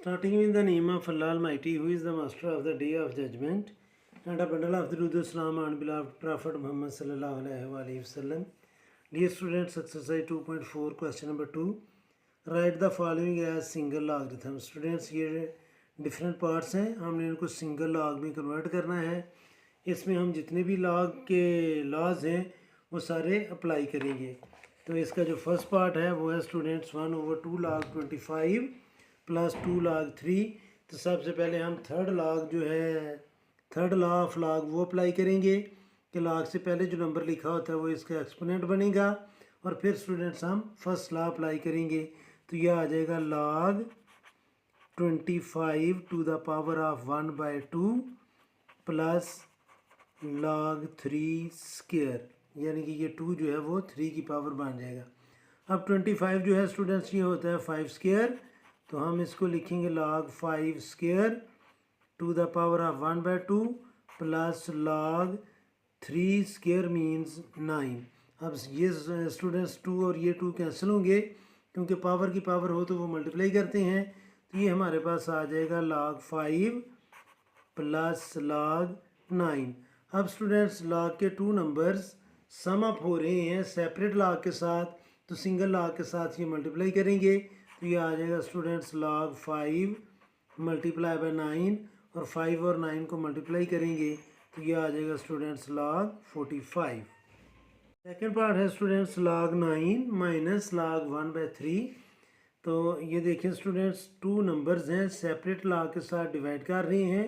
Starting with the name of Allah Almighty, who is the master of the day of judgment, and a bundle of Durud Islam and beloved Prophet Muhammad sallallahu alaihi wasallam. Dear students, exercise 2.4, question number 2. Write the following as single logarithm. Students, ये different parts हैं, हमने इनको single log में convert करना है. इसमें हम जितने भी लॉग के लॉज हैं वो सारे अप्लाई करेंगे. तो इसका जो फर्स्ट पार्ट है वो है स्टूडेंट्स 1/2 log 25 प्लस 2 log 3. तो सबसे पहले हम थर्ड लॉग जो है, थर्ड लॉ ऑफ लॉग वो अप्लाई करेंगे कि लॉग से पहले जो नंबर लिखा होता है वो इसका एक्सपोनेंट बनेगा. और फिर स्टूडेंट्स हम फर्स्ट लॉ अप्लाई करेंगे. तो यह आ जाएगा log 25 to the power of 1/2 plus log 3 square, यानी कि ये 2 जो है वो 3 की पावर बन जाएगा. अब 25 जो है स्टूडेंट्स ये होता है 5 स्क्वायर, तो हम इसको लिखेंगे log 5 square to the power of 1/2 plus log 3 square means 9. अब ये स्टूडेंट्स 2 और ये 2 कैंसिल होंगे, क्योंकि पावर की पावर हो तो वो मल्टीप्लाई करते हैं. तो ये हमारे पास आ जाएगा log 5 प्लस log 9. अब स्टूडेंट्स लॉग के 2 नंबर्स सम अप हो रहे हैं सेपरेट लॉग के साथ, तो सिंगल लॉग के साथ ये मल्टीप्लाई करेंगे. तो ये आ जाएगा स्टूडेंट्स log 5 मल्टीप्लाई बाय 9, और 5 और 9 को मल्टीप्लाई करेंगे तो ये आ जाएगा स्टूडेंट्स log 45. सेकेंड पार्ट है स्टूडेंट्स log 9 माइनस log 1/3. तो ये देखिए स्टूडेंट्स 2 नंबर्स हैं सेपरेट लॉग के साथ डिवाइड कर रहे हैं,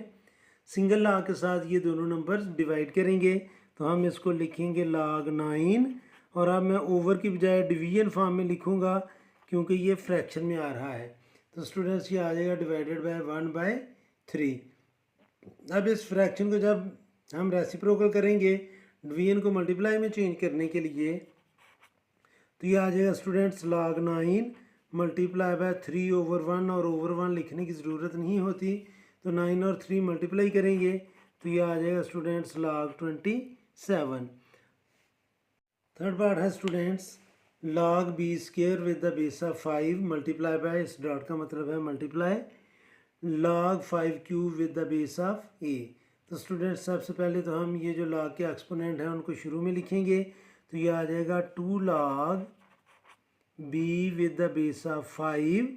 सिंगल लॉग के साथ ये दोनों नंबर्स डिवाइड करेंगे. तो हम इसको लिखेंगे log 9, और अब मैं ओवर की बजाय डिवीजन फॉर्म में लिखूँगा क्योंकि ये फ्रैक्शन में आ रहा है. तो स्टूडेंट्स ये आ जाएगा डिवाइडेड बाय 1/3. अब इस फ्रैक्शन को जब हम रेसिप्रोकल करेंगे डिवीजन को मल्टीप्लाई में चेंज करने के लिए, तो ये आ जाएगा स्टूडेंट्स log 9 मल्टीप्लाई बाय 3/1, और ओवर 1 लिखने की ज़रूरत नहीं होती. तो 9 और 3 मल्टीप्लाई करेंगे तो ये आ जाएगा स्टूडेंट्स log 27. थर्ड पार्ट है students log b square with the base of 5 multiply by, इस डॉट का मतलब है multiply, log 5 cube with the base of a. तो स्टूडेंट्स सबसे पहले तो हम ये जो log के एक्सपोनेंट हैं उनको शुरू में लिखेंगे. तो ये आ जाएगा 2 log b with the base of 5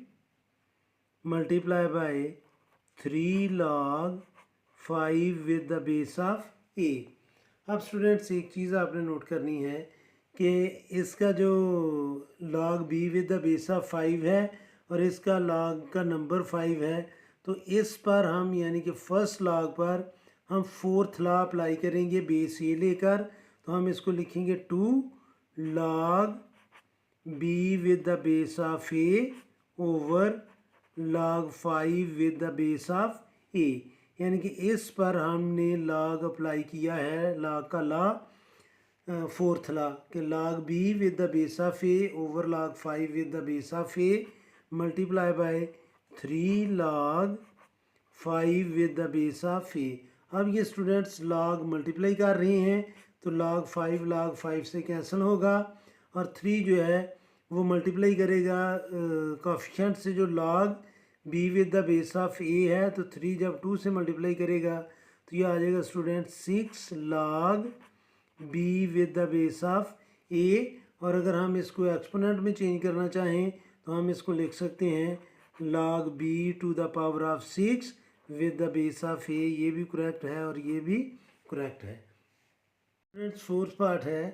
multiply by 3 log 5 with the base of a. अब स्टूडेंट्स एक चीज़ आपने नोट करनी है कि इसका जो log b with the base of 5 है और इसका log का नंबर 5 है, तो इस पर हम यानी कि फर्स्ट log पर हम फोर्थ लॉ अप्लाई करेंगे बेस ए लेकर. तो हम इसको लिखेंगे 2 log b with the base of a over log 5 with the base of a, यानी कि इस पर हमने log अप्लाई किया है, log का लॉ फोर्थ लॉ कि log b with the base of a over log 5 with the base of a multiply by 3 log 5 with the base of a. अब ये स्टूडेंट्स log मल्टीप्लाई कर रहे हैं तो log 5 से कैंसिल होगा, और 3 जो है वो मल्टीप्लाई करेगा कोफिशिएंट से जो log b with the base of a है. तो 3 जब 2 से मल्टीप्लाई करेगा तो ये आ जाएगा student 6 log b with the base of a. और अगर हम इसको एक्सपोनेंट में चेंज करना चाहें तो हम इसको लिख सकते हैं log b to the power of 6 with the base of a. ये भी करेक्ट है और ये भी करेक्ट है. स्टूडेंट्स फोर्थ पार्ट है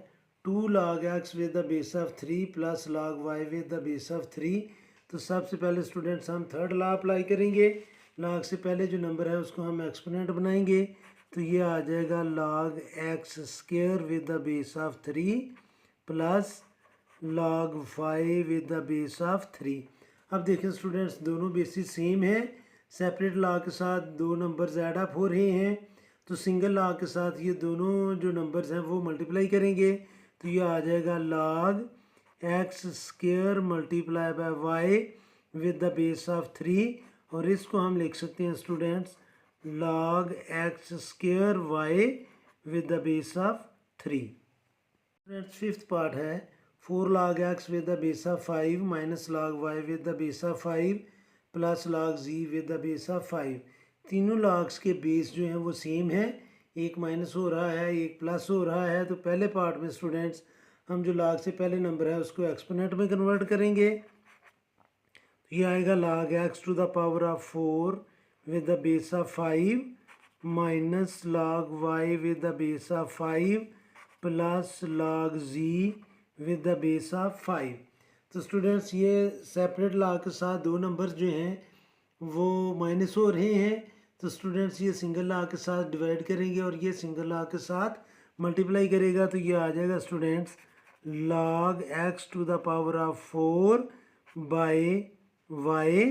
2 log x with the base of 3 plus log y with the base of 3. तो सबसे पहले स्टूडेंट्स हम थर्ड लॉ अप्लाई करेंगे. log से पहले जो नंबर है उसको हम एक्सपोनेंट बनाएंगे. तो ये आ जाएगा log x square with the base of 3 plus log 5 with the base of 3. अब देखिए स्टूडेंट्स दोनों बेसिस सेम है, सेपरेट लॉ के साथ दो नंबर्स ऐड अप हो रहे हैं, तो सिंगल लॉ के साथ ये दोनों जो नंबर्स हैं वो मल्टीप्लाई करेंगे. तो ये आ जाएगा log x square multiply by y with the base of 3, और इसको हम लिख सकते हैं students log x square y with the base of 3. Students fifth part है 4 log x with the base of 5 minus log y with the base of 5 plus log z with the base of 5। तीनों logs के base जो हैं वो same है, एक minus हो रहा है एक प्लस हो रहा है। तो पहले पार्ट में स्टूडेंट्स हम जो log से पहले नंबर है उसको एक्सपोनेंट में कन्वर्ट करेंगे। तो ये आएगा log x to the power of 4 with the base of 5 minus log y with the base of 5 plus log z with the base of 5। तो स्टूडेंट्स ये सेपरेट log के साथ दो नंबर्स जो हैं वो माइनस हो रहे हैं। तो स्टूडेंट्स ये सिंगल log के साथ डिवाइड करेंगे और ये सिंगल log के साथ मल्टीप्लाई करेगा। तो ये आ जाएगा students log x to the power of 4 by y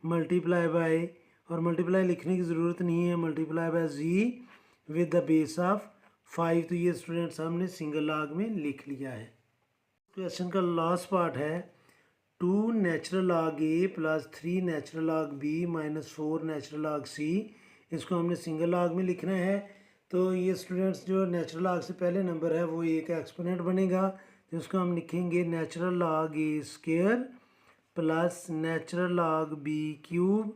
multiply by, और मल्टीप्लाई लिखने की ज़रूरत नहीं है, multiply by z with the base of 5। तो ये स्टूडेंट्स हमने सिंगल log में लिख लिया है। क्वेश्चन का लास्ट पार्ट है 2 natural log a plus 3 natural log b minus 4 natural log c। इसको हमने सिंगल log में लिखना है। तो ये स्टूडेंट्स जो नेचुरल log से पहले नंबर है वो एक एक्सपोनेंट बनेगा, तो इसको हम लिखेंगे natural log a square plus natural log b cube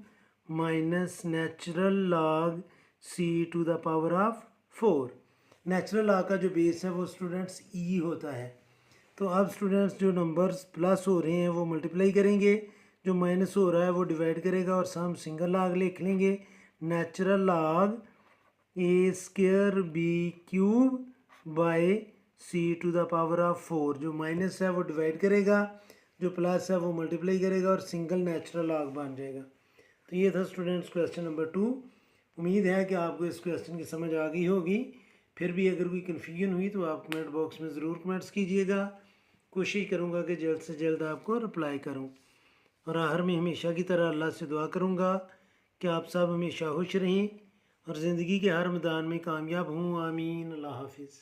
minus natural log c to the power of 4। Natural log का जो बेस है वो स्टूडेंट्स e होता है। तो अब स्टूडेंट्स जो नंबर्स प्लस हो रहे हैं वो मल्टीप्लाई करेंगे, जो माइनस हो रहा है वो डिवाइड करेगा और हम सिंगल log लिख लेंगे natural log a square b cube by c to the power of 4। जो माइनस है वो डिवाइड करेगा, जो प्लस है वो मल्टीप्लाई करेगा और सिंगल नेचुरल log बन जाएगा। तो ये था स्टूडेंट्स क्वेश्चन नंबर 2। उम्मीद है कि आपको इस क्वेश्चन की समझ आ गई होगी। फिर भी अगर कोई कन्फ्यूजन हुई तो आप कमेंट बॉक्स में ज़रूर कमेंट्स कीजिएगा। कोशिश करूँगा कि जल्द से जल्द आपको रिप्लाई करूँ। और आखिर में हमेशा की तरह अल्लाह से दुआ करूँगा कि आप सब हमेशा खुश रहें और ज़िंदगी के हर मैदान में कामयाब हों। आमीन। अल्लाह हाफिज़।